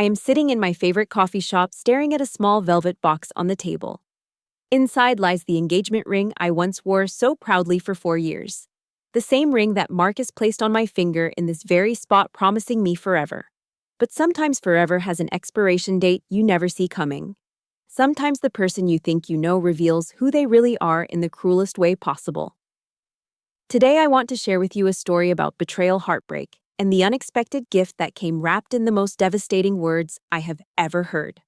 I am sitting in my favorite coffee shop staring at a small velvet box on the table. Inside lies the engagement ring I once wore so proudly for 4 years. The same ring that Marcus placed on my finger in this very spot, promising me forever. But sometimes forever has an expiration date you never see coming. Sometimes the person you think you know reveals who they really are in the cruelest way possible. Today I want to share with you a story about betrayal, heartbreak, and the unexpected gift that came wrapped in the most devastating words I have ever heard.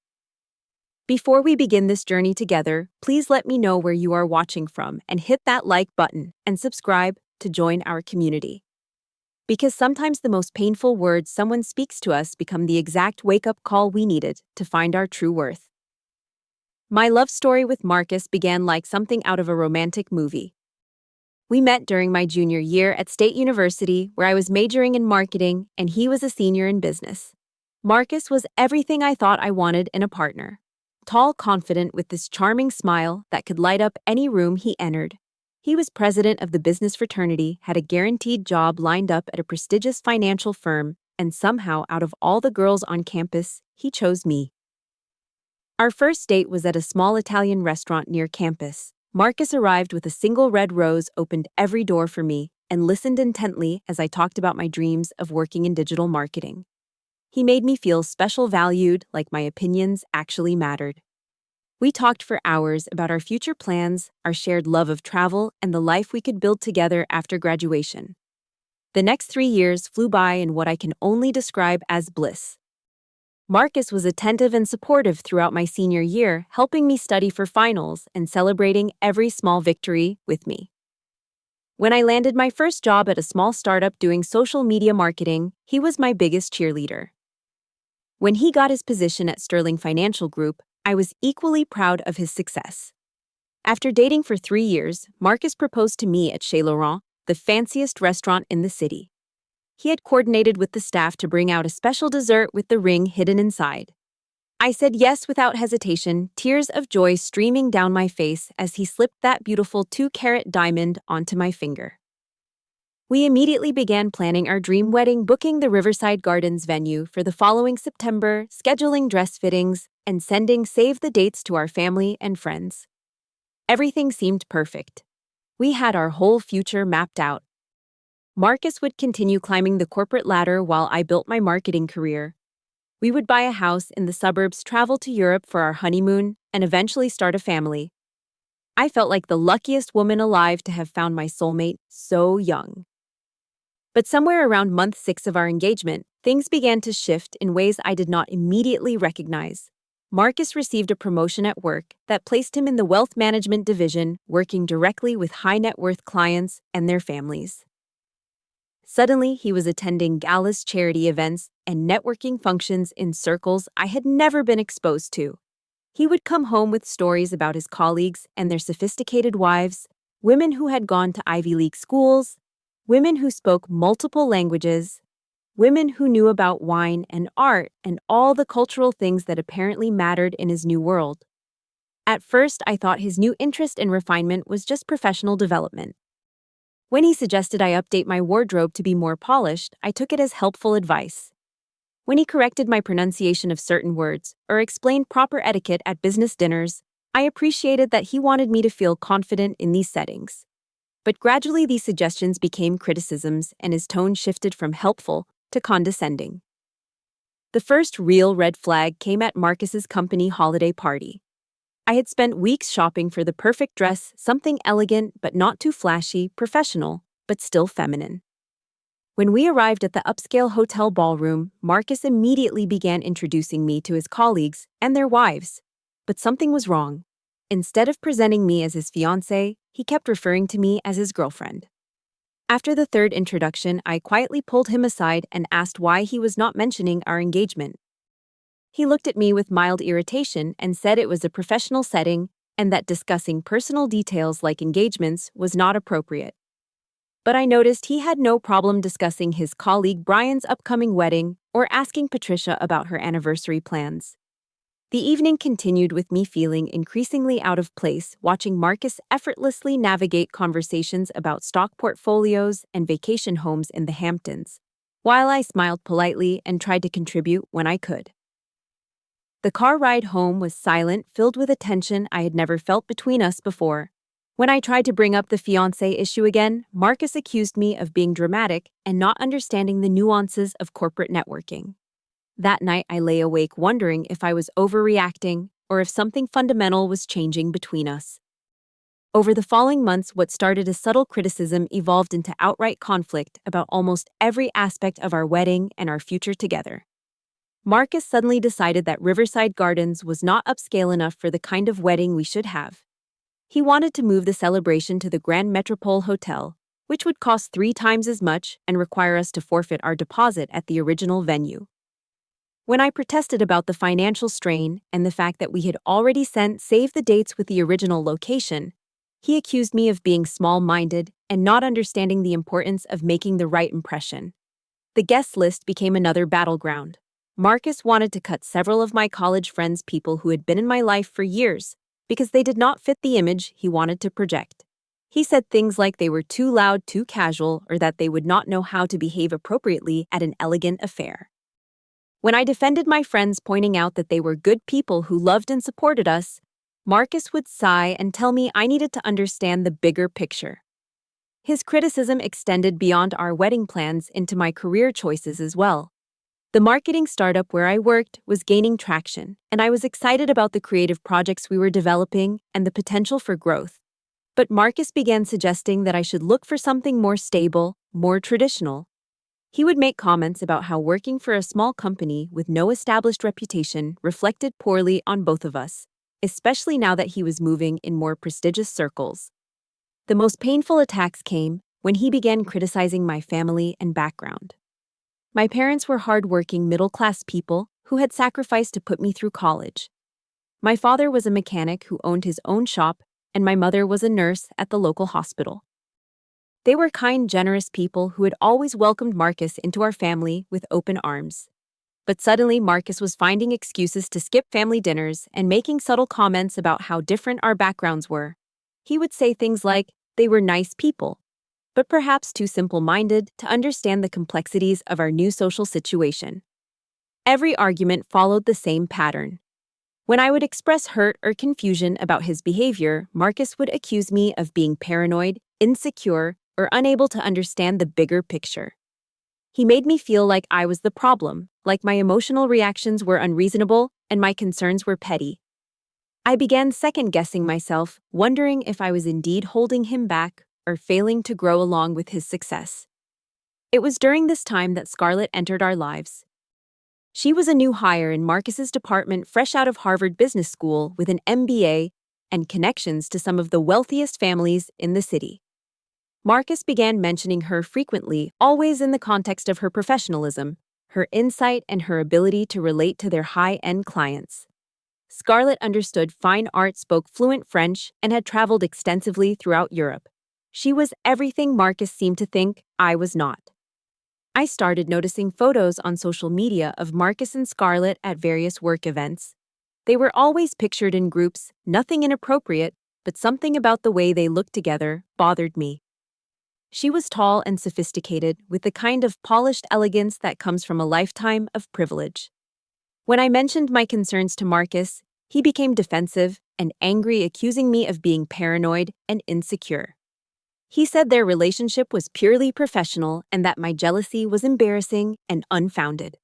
Before we begin this journey together, please let me know where you are watching from and hit that like button and subscribe to join our community. Because sometimes the most painful words someone speaks to us become the exact wake-up call we needed to find our true worth. My love story with Marcus began like something out of a romantic movie. We met during my junior year at State University, where I was majoring in marketing and he was a senior in business. Marcus was everything I thought I wanted in a partner. Tall, confident, with this charming smile that could light up any room he entered. He was president of the business fraternity, had a guaranteed job lined up at a prestigious financial firm, and somehow, out of all the girls on campus, he chose me. Our first date was at a small Italian restaurant near campus. Marcus arrived with a single red rose, opened every door for me, and listened intently as I talked about my dreams of working in digital marketing. He made me feel special, valued, like my opinions actually mattered. We talked for hours about our future plans, our shared love of travel, and the life we could build together after graduation. The next 3 years flew by in what I can only describe as bliss. Marcus was attentive and supportive throughout my senior year, helping me study for finals and celebrating every small victory with me. When I landed my first job at a small startup doing social media marketing, he was my biggest cheerleader. When he got his position at Sterling Financial Group, I was equally proud of his success. After dating for 3 years, Marcus proposed to me at Chez Laurent, the fanciest restaurant in the city. He had coordinated with the staff to bring out a special dessert with the ring hidden inside. I said yes without hesitation, tears of joy streaming down my face as he slipped that beautiful 2-carat diamond onto my finger. We immediately began planning our dream wedding, booking the Riverside Gardens venue for the following September, scheduling dress fittings, and sending save the dates to our family and friends. Everything seemed perfect. We had our whole future mapped out. Marcus would continue climbing the corporate ladder while I built my marketing career. We would buy a house in the suburbs, travel to Europe for our honeymoon, and eventually start a family. I felt like the luckiest woman alive to have found my soulmate so young. But somewhere around month 6 of our engagement, things began to shift in ways I did not immediately recognize. Marcus received a promotion at work that placed him in the wealth management division, working directly with high-net-worth clients and their families. Suddenly, he was attending galas, charity events, and networking functions in circles I had never been exposed to. He would come home with stories about his colleagues and their sophisticated wives, women who had gone to Ivy League schools, women who spoke multiple languages, women who knew about wine and art and all the cultural things that apparently mattered in his new world. At first, I thought his new interest in refinement was just professional development. When he suggested I update my wardrobe to be more polished, I took it as helpful advice. When he corrected my pronunciation of certain words or explained proper etiquette at business dinners, I appreciated that he wanted me to feel confident in these settings. But gradually these suggestions became criticisms and his tone shifted from helpful to condescending. The first real red flag came at Marcus's company holiday party. I had spent weeks shopping for the perfect dress, something elegant but not too flashy, professional, but still feminine. When we arrived at the upscale hotel ballroom, Marcus immediately began introducing me to his colleagues and their wives. But something was wrong. Instead of presenting me as his fiancée, he kept referring to me as his girlfriend. After the third introduction, I quietly pulled him aside and asked why he was not mentioning our engagement. He looked at me with mild irritation and said it was a professional setting and that discussing personal details like engagements was not appropriate. But I noticed he had no problem discussing his colleague Brian's upcoming wedding or asking Patricia about her anniversary plans. The evening continued with me feeling increasingly out of place, watching Marcus effortlessly navigate conversations about stock portfolios and vacation homes in the Hamptons, while I smiled politely and tried to contribute when I could. The car ride home was silent, filled with a tension I had never felt between us before. When I tried to bring up the fiancé issue again, Marcus accused me of being dramatic and not understanding the nuances of corporate networking. That night, I lay awake wondering if I was overreacting or if something fundamental was changing between us. Over the following months, what started as subtle criticism evolved into outright conflict about almost every aspect of our wedding and our future together. Marcus suddenly decided that Riverside Gardens was not upscale enough for the kind of wedding we should have. He wanted to move the celebration to the Grand Metropole Hotel, which would cost 3 times as much and require us to forfeit our deposit at the original venue. When I protested about the financial strain and the fact that we had already sent save the dates with the original location, he accused me of being small-minded and not understanding the importance of making the right impression. The guest list became another battleground. Marcus wanted to cut several of my college friends, people who had been in my life for years, because they did not fit the image he wanted to project. He said things like they were too loud, too casual, or that they would not know how to behave appropriately at an elegant affair. When I defended my friends, pointing out that they were good people who loved and supported us, Marcus would sigh and tell me I needed to understand the bigger picture. His criticism extended beyond our wedding plans into my career choices as well. The marketing startup where I worked was gaining traction, and I was excited about the creative projects we were developing and the potential for growth. But Marcus began suggesting that I should look for something more stable, more traditional. He would make comments about how working for a small company with no established reputation reflected poorly on both of us, especially now that he was moving in more prestigious circles. The most painful attacks came when he began criticizing my family and background. My parents were hardworking middle-class people who had sacrificed to put me through college. My father was a mechanic who owned his own shop, and my mother was a nurse at the local hospital. They were kind, generous people who had always welcomed Marcus into our family with open arms. But suddenly, Marcus was finding excuses to skip family dinners and making subtle comments about how different our backgrounds were. He would say things like, they were nice people, but perhaps too simple-minded to understand the complexities of our new social situation. Every argument followed the same pattern. When I would express hurt or confusion about his behavior, Marcus would accuse me of being paranoid, insecure, or unable to understand the bigger picture. He made me feel like I was the problem, like my emotional reactions were unreasonable and my concerns were petty. I began second-guessing myself, wondering if I was indeed holding him back or failing to grow along with his success. It was during this time that Scarlett entered our lives. She was a new hire in Marcus's department, fresh out of Harvard Business School with an MBA and connections to some of the wealthiest families in the city. Marcus began mentioning her frequently, always in the context of her professionalism, her insight, and her ability to relate to their high-end clients. Scarlett understood fine art, spoke fluent French, and had traveled extensively throughout Europe. She was everything Marcus seemed to think I was not. I started noticing photos on social media of Marcus and Scarlett at various work events. They were always pictured in groups, nothing inappropriate, but something about the way they looked together bothered me. She was tall and sophisticated, with the kind of polished elegance that comes from a lifetime of privilege. When I mentioned my concerns to Marcus, he became defensive and angry, accusing me of being paranoid and insecure. He said their relationship was purely professional and that my jealousy was embarrassing and unfounded.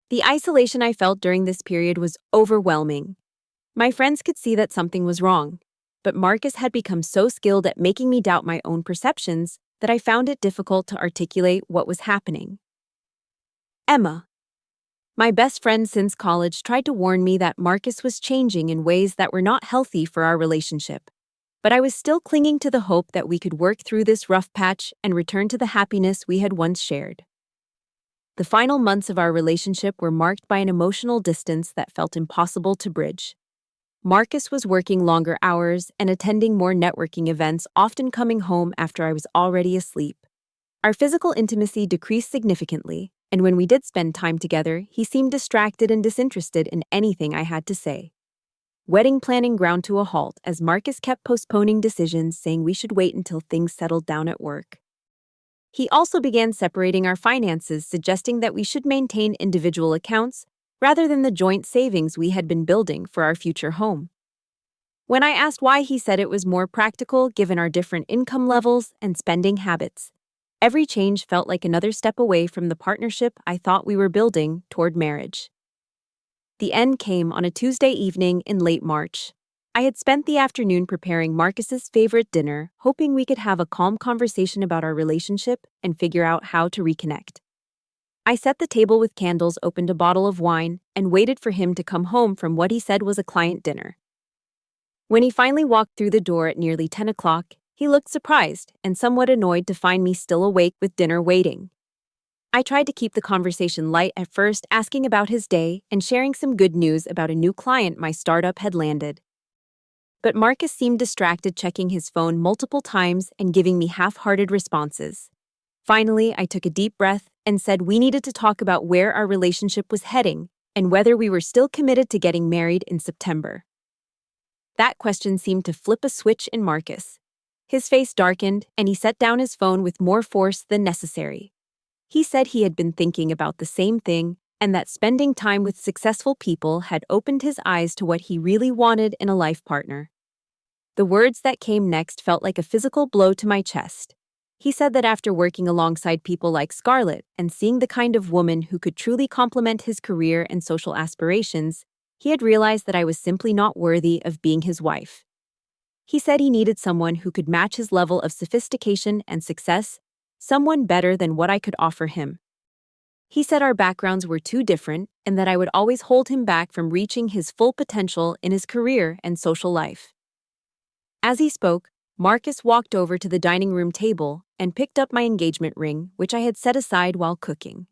The isolation I felt during this period was overwhelming. My friends could see that something was wrong, but Marcus had become so skilled at making me doubt my own perceptions that I found it difficult to articulate what was happening. Emma, my best friend since college, tried to warn me that Marcus was changing in ways that were not healthy for our relationship. But I was still clinging to the hope that we could work through this rough patch and return to the happiness we had once shared. The final months of our relationship were marked by an emotional distance that felt impossible to bridge. Marcus was working longer hours and attending more networking events, often coming home after I was already asleep. Our physical intimacy decreased significantly, and when we did spend time together, he seemed distracted and disinterested in anything I had to say. Wedding planning ground to a halt as Marcus kept postponing decisions, saying we should wait until things settled down at work. He also began separating our finances, suggesting that we should maintain individual accounts, rather than the joint savings we had been building for our future home. When I asked why, he said it was more practical given our different income levels and spending habits. Every change felt like another step away from the partnership I thought we were building toward marriage. The end came on a Tuesday evening in late March. I had spent the afternoon preparing Marcus's favorite dinner, hoping we could have a calm conversation about our relationship and figure out how to reconnect. I set the table with candles, opened a bottle of wine, and waited for him to come home from what he said was a client dinner. When he finally walked through the door at nearly 10 o'clock, he looked surprised and somewhat annoyed to find me still awake with dinner waiting. I tried to keep the conversation light at first, asking about his day and sharing some good news about a new client my startup had landed. But Marcus seemed distracted, checking his phone multiple times and giving me half-hearted responses. Finally, I took a deep breath and said we needed to talk about where our relationship was heading and whether we were still committed to getting married in September. That question seemed to flip a switch in Marcus. His face darkened, and he set down his phone with more force than necessary. He said he had been thinking about the same thing, and that spending time with successful people had opened his eyes to what he really wanted in a life partner. The words that came next felt like a physical blow to my chest. He said that after working alongside people like Scarlett and seeing the kind of woman who could truly complement his career and social aspirations, he had realized that I was simply not worthy of being his wife. He said he needed someone who could match his level of sophistication and success, someone better than what I could offer him. He said our backgrounds were too different and that I would always hold him back from reaching his full potential in his career and social life. As he spoke, Marcus walked over to the dining room table and picked up my engagement ring, which I had set aside while cooking.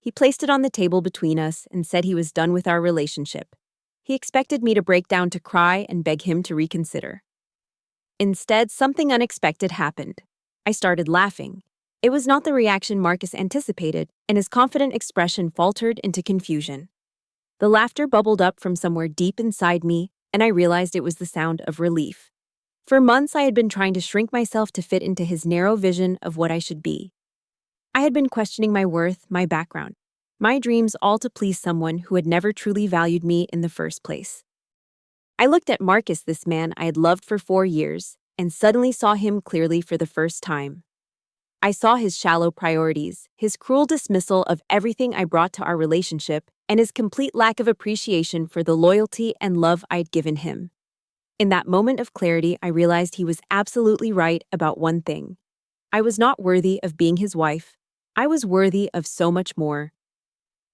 He placed it on the table between us and said he was done with our relationship. He expected me to break down to cry and beg him to reconsider. Instead, something unexpected happened. I started laughing. It was not the reaction Marcus anticipated, and his confident expression faltered into confusion. The laughter bubbled up from somewhere deep inside me, and I realized it was the sound of relief. For months, I had been trying to shrink myself to fit into his narrow vision of what I should be. I had been questioning my worth, my background, my dreams, all to please someone who had never truly valued me in the first place. I looked at Marcus, this man I had loved for 4 years, and suddenly saw him clearly for the first time. I saw his shallow priorities, his cruel dismissal of everything I brought to our relationship, and his complete lack of appreciation for the loyalty and love I had given him. In that moment of clarity, I realized he was absolutely right about one thing. I was not worthy of being his wife. I was worthy of so much more.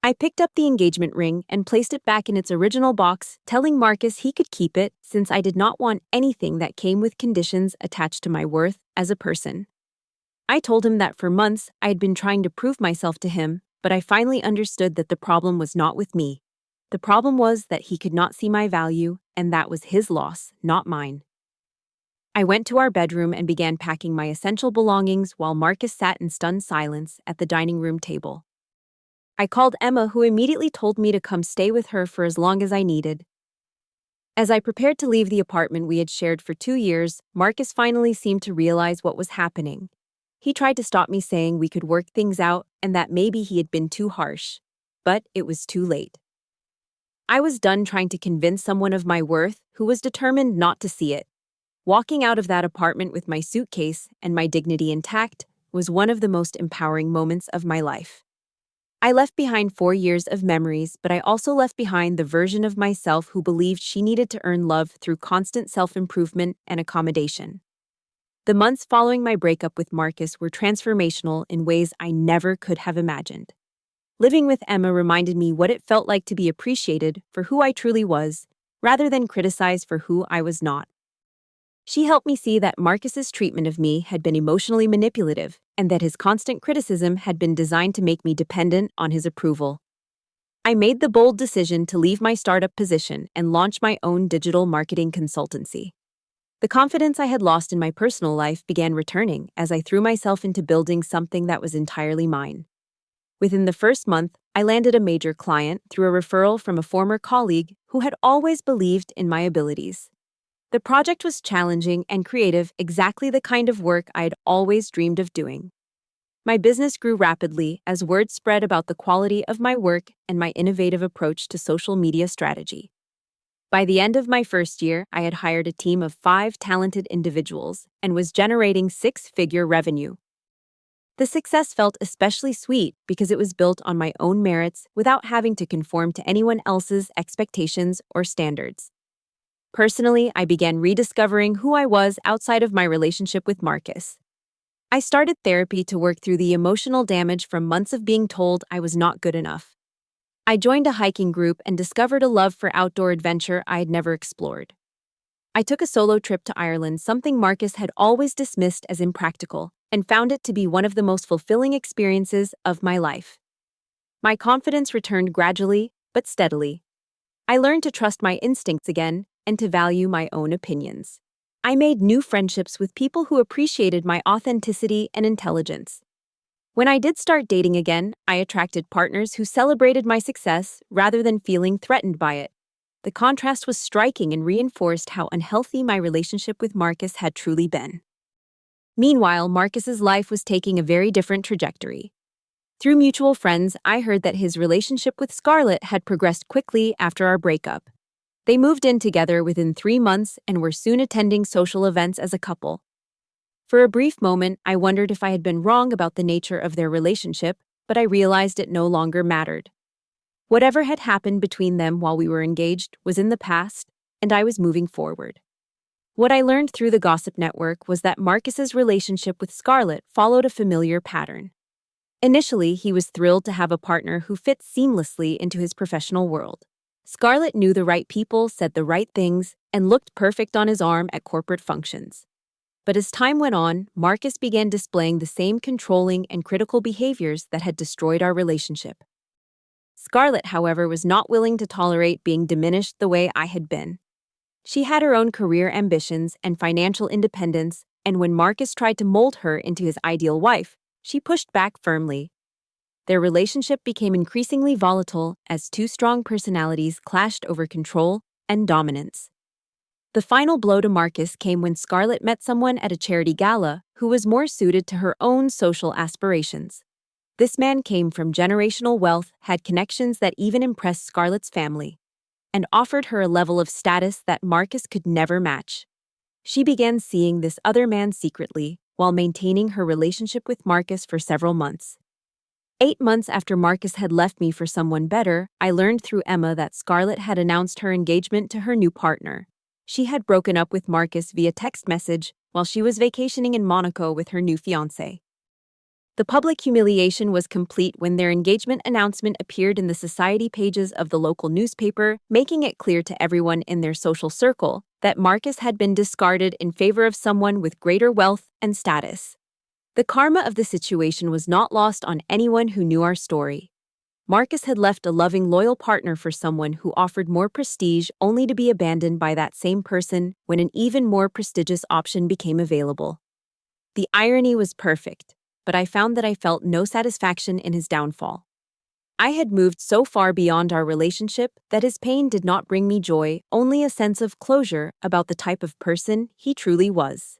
I picked up the engagement ring and placed it back in its original box, telling Marcus he could keep it since I did not want anything that came with conditions attached to my worth as a person. I told him that for months I had been trying to prove myself to him, but I finally understood that the problem was not with me. The problem was that he could not see my value, and that was his loss, not mine. I went to our bedroom and began packing my essential belongings while Marcus sat in stunned silence at the dining room table. I called Emma, who immediately told me to come stay with her for as long as I needed. As I prepared to leave the apartment we had shared for 2 years, Marcus finally seemed to realize what was happening. He tried to stop me, saying we could work things out and that maybe he had been too harsh. But it was too late. I was done trying to convince someone of my worth who was determined not to see it. Walking out of that apartment with my suitcase and my dignity intact was one of the most empowering moments of my life. I left behind 4 years of memories, but I also left behind the version of myself who believed she needed to earn love through constant self-improvement and accommodation. The months following my breakup with Marcus were transformational in ways I never could have imagined. Living with Emma reminded me what it felt like to be appreciated for who I truly was, rather than criticized for who I was not. She helped me see that Marcus's treatment of me had been emotionally manipulative and that his constant criticism had been designed to make me dependent on his approval. I made the bold decision to leave my startup position and launch my own digital marketing consultancy. The confidence I had lost in my personal life began returning as I threw myself into building something that was entirely mine. Within the first month, I landed a major client through a referral from a former colleague who had always believed in my abilities. The project was challenging and creative, exactly the kind of work I had always dreamed of doing. My business grew rapidly as word spread about the quality of my work and my innovative approach to social media strategy. By the end of my first year, I had hired a team of 5 talented individuals and was generating 6-figure revenue. The success felt especially sweet because it was built on my own merits without having to conform to anyone else's expectations or standards. Personally, I began rediscovering who I was outside of my relationship with Marcus. I started therapy to work through the emotional damage from months of being told I was not good enough. I joined a hiking group and discovered a love for outdoor adventure I had never explored. I took a solo trip to Ireland, something Marcus had always dismissed as impractical, and found it to be one of the most fulfilling experiences of my life. My confidence returned gradually, but steadily. I learned to trust my instincts again and to value my own opinions. I made new friendships with people who appreciated my authenticity and intelligence. When I did start dating again, I attracted partners who celebrated my success rather than feeling threatened by it. The contrast was striking and reinforced how unhealthy my relationship with Marcus had truly been. Meanwhile, Marcus's life was taking a very different trajectory. Through mutual friends, I heard that his relationship with Scarlett had progressed quickly after our breakup. They moved in together within 3 months and were soon attending social events as a couple. For a brief moment, I wondered if I had been wrong about the nature of their relationship, but I realized it no longer mattered. Whatever had happened between them while we were engaged was in the past, and I was moving forward. What I learned through the gossip network was that Marcus's relationship with Scarlett followed a familiar pattern. Initially, he was thrilled to have a partner who fit seamlessly into his professional world. Scarlett knew the right people, said the right things, and looked perfect on his arm at corporate functions. But as time went on, Marcus began displaying the same controlling and critical behaviors that had destroyed our relationship. Scarlett, however, was not willing to tolerate being diminished the way I had been. She had her own career ambitions and financial independence, and when Marcus tried to mold her into his ideal wife, she pushed back firmly. Their relationship became increasingly volatile as 2 strong personalities clashed over control and dominance. The final blow to Marcus came when Scarlett met someone at a charity gala who was more suited to her own social aspirations. This man came from generational wealth, had connections that even impressed Scarlett's family, and offered her a level of status that Marcus could never match. She began seeing this other man secretly while maintaining her relationship with Marcus for several months. 8 months after Marcus had left me for someone better, I learned through Emma that Scarlett had announced her engagement to her new partner. She had broken up with Marcus via text message while she was vacationing in Monaco with her new fiancé. The public humiliation was complete when their engagement announcement appeared in the society pages of the local newspaper, making it clear to everyone in their social circle that Marcus had been discarded in favor of someone with greater wealth and status. The karma of the situation was not lost on anyone who knew our story. Marcus had left a loving, loyal partner for someone who offered more prestige only to be abandoned by that same person when an even more prestigious option became available. The irony was perfect, but I found that I felt no satisfaction in his downfall. I had moved so far beyond our relationship that his pain did not bring me joy, only a sense of closure about the type of person he truly was.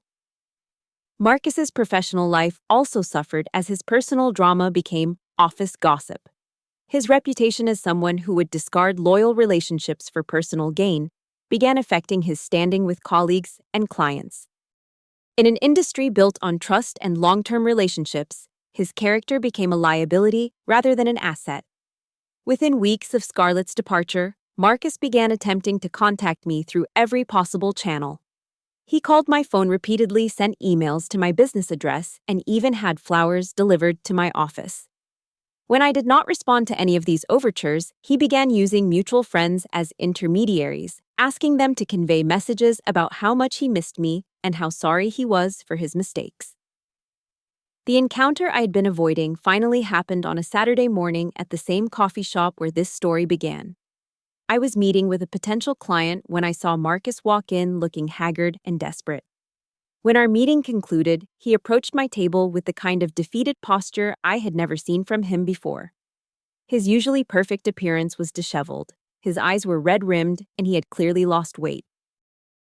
Marcus's professional life also suffered as his personal drama became office gossip. His reputation as someone who would discard loyal relationships for personal gain began affecting his standing with colleagues and clients. In an industry built on trust and long-term relationships, his character became a liability rather than an asset. Within weeks of Scarlett's departure, Marcus began attempting to contact me through every possible channel. He called my phone repeatedly, sent emails to my business address, and even had flowers delivered to my office. When I did not respond to any of these overtures, he began using mutual friends as intermediaries, asking them to convey messages about how much he missed me and how sorry he was for his mistakes. The encounter I had been avoiding finally happened on a Saturday morning at the same coffee shop where this story began. I was meeting with a potential client when I saw Marcus walk in looking haggard and desperate. When our meeting concluded, he approached my table with the kind of defeated posture I had never seen from him before. His usually perfect appearance was disheveled, his eyes were red-rimmed, and he had clearly lost weight.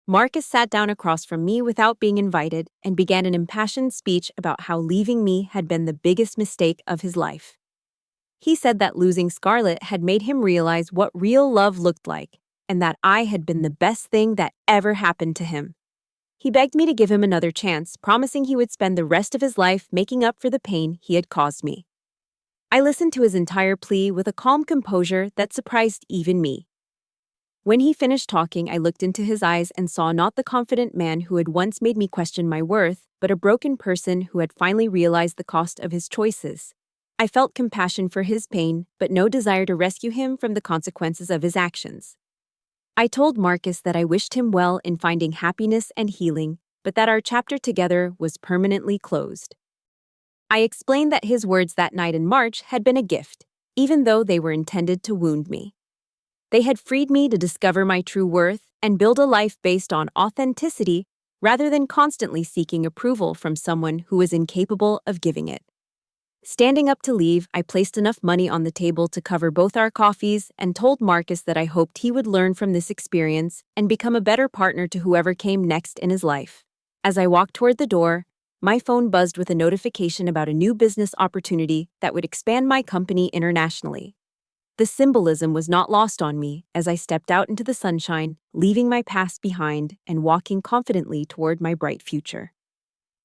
Marcus sat down across from me without being invited and began an impassioned speech about how leaving me had been the biggest mistake of his life. He said that losing Scarlett had made him realize what real love looked like, and that I had been the best thing that ever happened to him. He begged me to give him another chance, promising he would spend the rest of his life making up for the pain he had caused me. I listened to his entire plea with a calm composure that surprised even me. When he finished talking, I looked into his eyes and saw not the confident man who had once made me question my worth, but a broken person who had finally realized the cost of his choices. I felt compassion for his pain, but no desire to rescue him from the consequences of his actions. I told Marcus that I wished him well in finding happiness and healing, but that our chapter together was permanently closed. I explained that his words that night in March had been a gift, even though they were intended to wound me. They had freed me to discover my true worth and build a life based on authenticity rather than constantly seeking approval from someone who was incapable of giving it. Standing up to leave, I placed enough money on the table to cover both our coffees and told Marcus that I hoped he would learn from this experience and become a better partner to whoever came next in his life. As I walked toward the door, my phone buzzed with a notification about a new business opportunity that would expand my company internationally. The symbolism was not lost on me as I stepped out into the sunshine, leaving my past behind and walking confidently toward my bright future.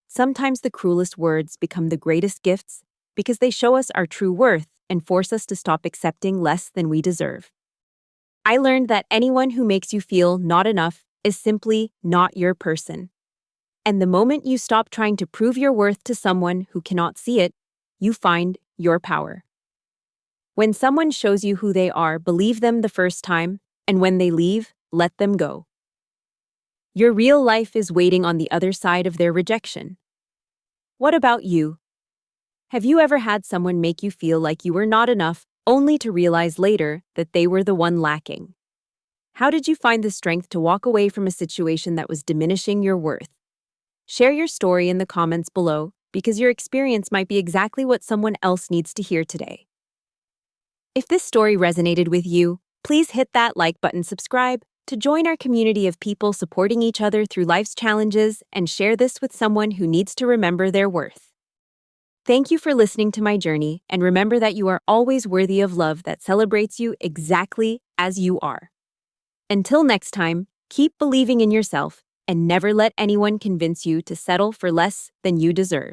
Sometimes the cruelest words become the greatest gifts because they show us our true worth and force us to stop accepting less than we deserve. I learned that anyone who makes you feel not enough is simply not your person. And the moment you stop trying to prove your worth to someone who cannot see it, you find your power. When someone shows you who they are, believe them the first time, and when they leave, let them go. Your real life is waiting on the other side of their rejection. What about you? Have you ever had someone make you feel like you were not enough, only to realize later that they were the one lacking? How did you find the strength to walk away from a situation that was diminishing your worth? Share your story in the comments below, because your experience might be exactly what someone else needs to hear today. If this story resonated with you, please hit that like button, subscribe to join our community of people supporting each other through life's challenges, and share this with someone who needs to remember their worth. Thank you for listening to my journey, and remember that you are always worthy of love that celebrates you exactly as you are. Until next time, keep believing in yourself and never let anyone convince you to settle for less than you deserve.